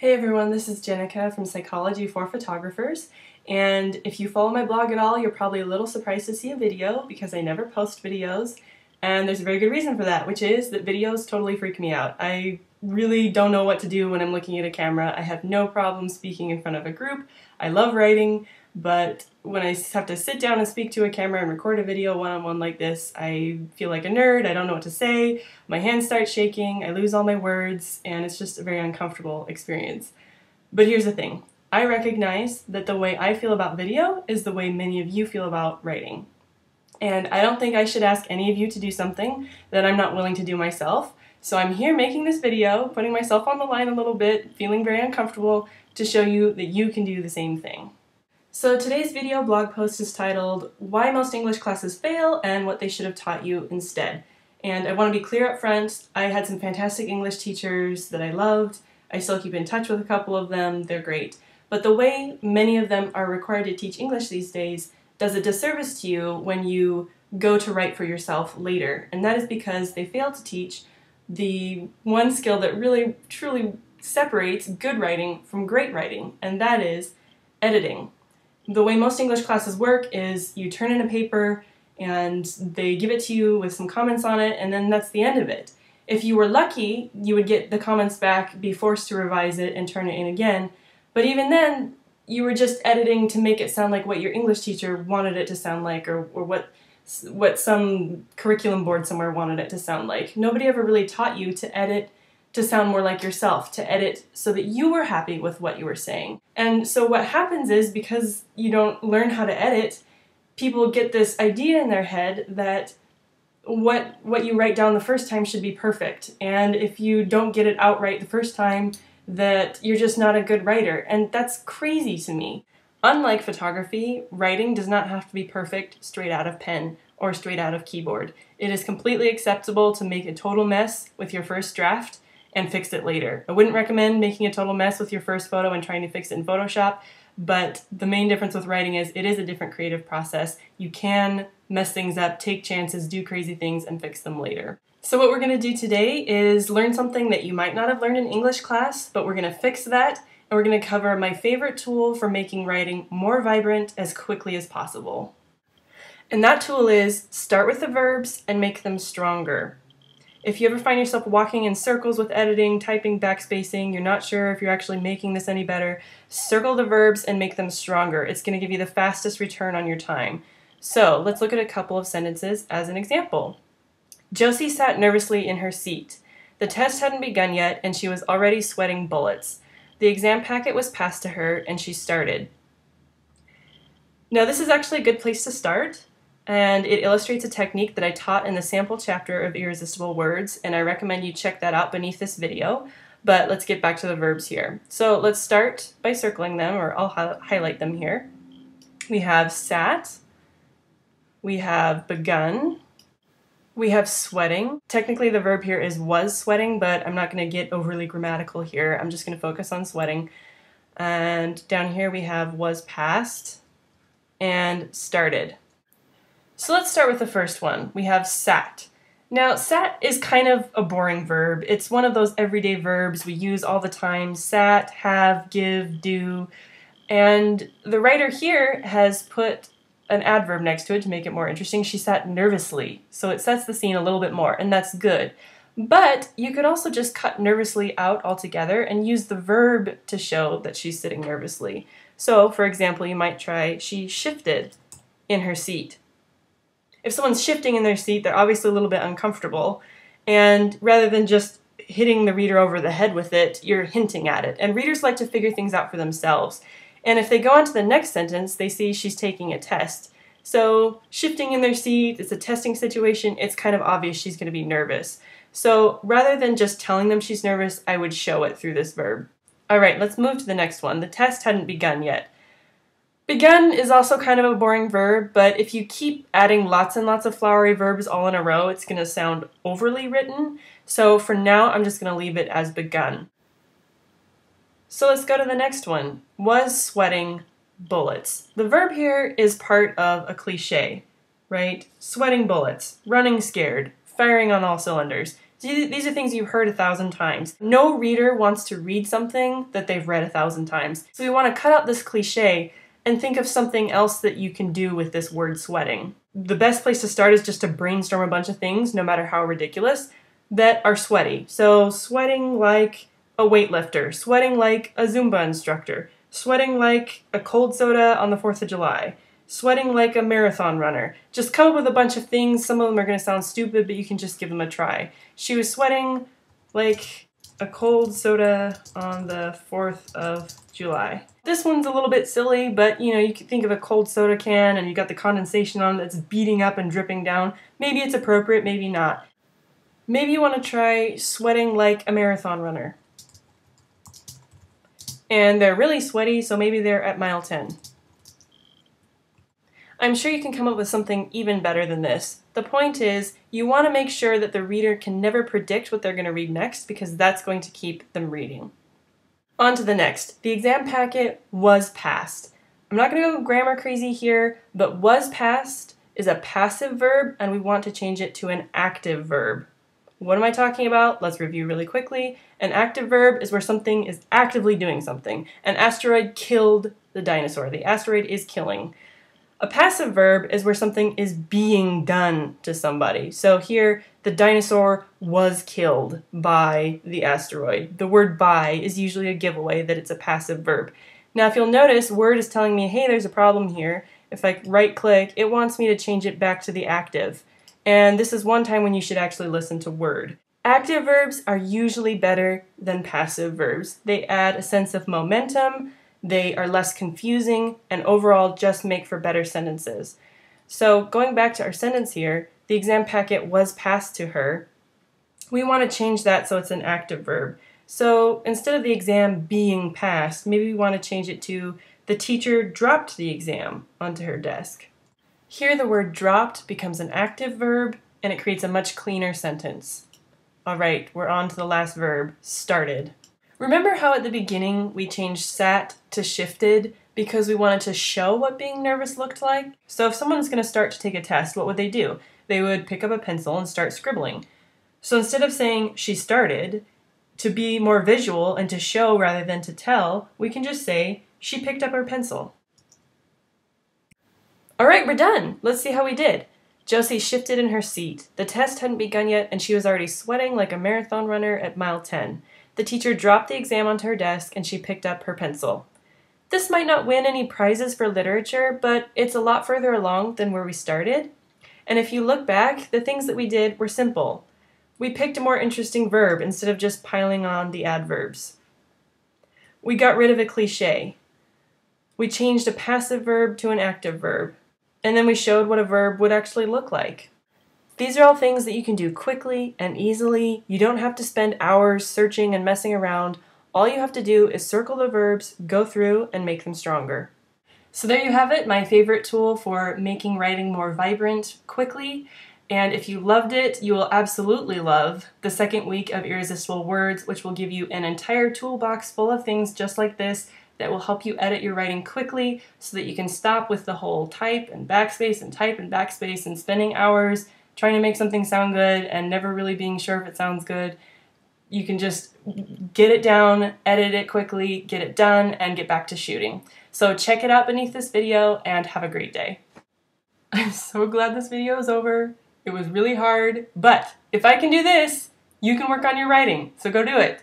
Hey everyone, this is Jenika from Psychology for Photographers, and if you follow my blog at all, you're probably a little surprised to see a video because I never post videos, and there's a very good reason for that, which is that videos totally freak me out. I really don't know what to do when I'm looking at a camera. I have no problem speaking in front of a group. I love writing, but when I have to sit down and speak to a camera and record a video one-on-one like this, I feel like a nerd, I don't know what to say, my hands start shaking, I lose all my words, and it's just a very uncomfortable experience. But here's the thing, I recognize that the way I feel about video is the way many of you feel about writing. And I don't think I should ask any of you to do something that I'm not willing to do myself. So I'm here making this video, putting myself on the line a little bit, feeling very uncomfortable to show you that you can do the same thing. So today's video blog post is titled, Why Most English Classes Fail and What They Should Have Taught You Instead. And I want to be clear up front, I had some fantastic English teachers that I loved. I still keep in touch with a couple of them, they're great. But the way many of them are required to teach English these days does a disservice to you when you go to write for yourself later. And that is because they fail to teach the one skill that really, truly separates good writing from great writing, and that is editing. The way most English classes work is you turn in a paper and they give it to you with some comments on it, and then that's the end of it. If you were lucky, you would get the comments back, be forced to revise it, and turn it in again. But even then, you were just editing to make it sound like what your English teacher wanted it to sound like, or what some curriculum board somewhere wanted it to sound like. Nobody ever really taught you to edit to sound more like yourself, to edit so that you were happy with what you were saying. And so what happens is, because you don't learn how to edit, people get this idea in their head that what you write down the first time should be perfect. And if you don't get it out right the first time, that you're just not a good writer. And that's crazy to me. Unlike photography, writing does not have to be perfect straight out of pen or straight out of keyboard. It is completely acceptable to make a total mess with your first draft and fix it later. I wouldn't recommend making a total mess with your first photo and trying to fix it in Photoshop, but the main difference with writing is it is a different creative process. You can mess things up, take chances, do crazy things, and fix them later. So what we're going to do today is learn something that you might not have learned in English class, but we're going to fix that, and we're going to cover my favorite tool for making writing more vibrant as quickly as possible. And that tool is start with the verbs and make them stronger. If you ever find yourself walking in circles with editing, typing, backspacing, you're not sure if you're actually making this any better, circle the verbs and make them stronger. It's going to give you the fastest return on your time. So let's look at a couple of sentences as an example. Josie sat nervously in her seat. The test hadn't begun yet and she was already sweating bullets. The exam packet was passed to her and she started. Now this is actually a good place to start, and it illustrates a technique that I taught in the sample chapter of Irresistible Words, and I recommend you check that out beneath this video. But let's get back to the verbs here. So let's start by circling them, or I'll highlight them here. We have sat, we have begun, we have sweating. Technically the verb here is was sweating, but I'm not going to get overly grammatical here. I'm just going to focus on sweating. And down here we have was past and started. So let's start with the first one. We have sat. Now, sat is kind of a boring verb. It's one of those everyday verbs we use all the time. Sat, have, give, do. And the writer here has put an adverb next to it to make it more interesting. She sat nervously. So it sets the scene a little bit more, and that's good. But you could also just cut nervously out altogether and use the verb to show that she's sitting nervously. So, for example, you might try, she shifted in her seat. If someone's shifting in their seat, they're obviously a little bit uncomfortable, and rather than just hitting the reader over the head with it, you're hinting at it. And readers like to figure things out for themselves. And if they go on to the next sentence, they see she's taking a test. So shifting in their seat, it's a testing situation, it's kind of obvious she's going to be nervous. So rather than just telling them she's nervous, I would show it through this verb. Alright, let's move to the next one. The test hadn't begun yet. Begun is also kind of a boring verb, but if you keep adding lots and lots of flowery verbs all in a row, it's going to sound overly written. So for now, I'm just going to leave it as begun. So let's go to the next one. Was sweating bullets. The verb here is part of a cliche, right? Sweating bullets, running scared, firing on all cylinders. These are things you've heard 1,000 times. No reader wants to read something that they've read 1,000 times. So we want to cut out this cliche and think of something else that you can do with this word sweating. The best place to start is just to brainstorm a bunch of things, no matter how ridiculous, that are sweaty. So sweating like a weightlifter, sweating like a Zumba instructor, sweating like a cold soda on the 4th of July, sweating like a marathon runner. Just come up with a bunch of things. Some of them are going to sound stupid, but you can just give them a try. She was sweating like a cold soda on the 4th of July. This one's a little bit silly, but you can think of a cold soda can and you got the condensation on it that's beating up and dripping down. Maybe it's appropriate, maybe not. Maybe you want to try sweating like a marathon runner. And they're really sweaty, so maybe they're at mile 10. I'm sure you can come up with something even better than this. The point is, you want to make sure that the reader can never predict what they're going to read next, because that's going to keep them reading. On to the next. The exam packet was passed. I'm not going to go grammar crazy here, but was passed is a passive verb, and we want to change it to an active verb. What am I talking about? Let's review really quickly. An active verb is where something is actively doing something. An asteroid killed the dinosaur. The asteroid is killing. A passive verb is where something is being done to somebody. So here, the dinosaur was killed by the asteroid. The word by is usually a giveaway that it's a passive verb. Now, if you'll notice, Word is telling me, hey, there's a problem here. If I right-click, it wants me to change it back to the active. And this is one time when you should actually listen to Word. Active verbs are usually better than passive verbs. They add a sense of momentum, they are less confusing, and overall just make for better sentences. So going back to our sentence here, the exam packet was passed to her. We want to change that so it's an active verb. So instead of the exam being passed, maybe we want to change it to the teacher dropped the exam onto her desk. Here the word dropped becomes an active verb, and it creates a much cleaner sentence. All right, we're on to the last verb, started. Remember how at the beginning we changed sat to shifted because we wanted to show what being nervous looked like? So if someone's going to start to take a test, what would they do? They would pick up a pencil and start scribbling. So instead of saying she started, to be more visual and to show rather than to tell, we can just say she picked up her pencil. All right, we're done. Let's see how we did. Josie shifted in her seat. The test hadn't begun yet, and she was already sweating like a marathon runner at mile 10. The teacher dropped the exam onto her desk, and she picked up her pencil. This might not win any prizes for literature, but it's a lot further along than where we started. And if you look back, the things that we did were simple. We picked a more interesting verb instead of just piling on the adverbs. We got rid of a cliche. We changed a passive verb to an active verb. And then we showed what a verb would actually look like. These are all things that you can do quickly and easily. You don't have to spend hours searching and messing around. All you have to do is circle the verbs, go through, and make them stronger. So there you have it, my favorite tool for making writing more vibrant quickly. And if you loved it, you will absolutely love the second week of Irresistible Words, which will give you an entire toolbox full of things just like this that will help you edit your writing quickly so that you can stop with the whole type and backspace and spending hours trying to make something sound good and never really being sure if it sounds good. You can just get it down, edit it quickly, get it done, and get back to shooting. So check it out beneath this video and have a great day. I'm so glad this video is over. It was really hard, but if I can do this, you can work on your writing, so go do it.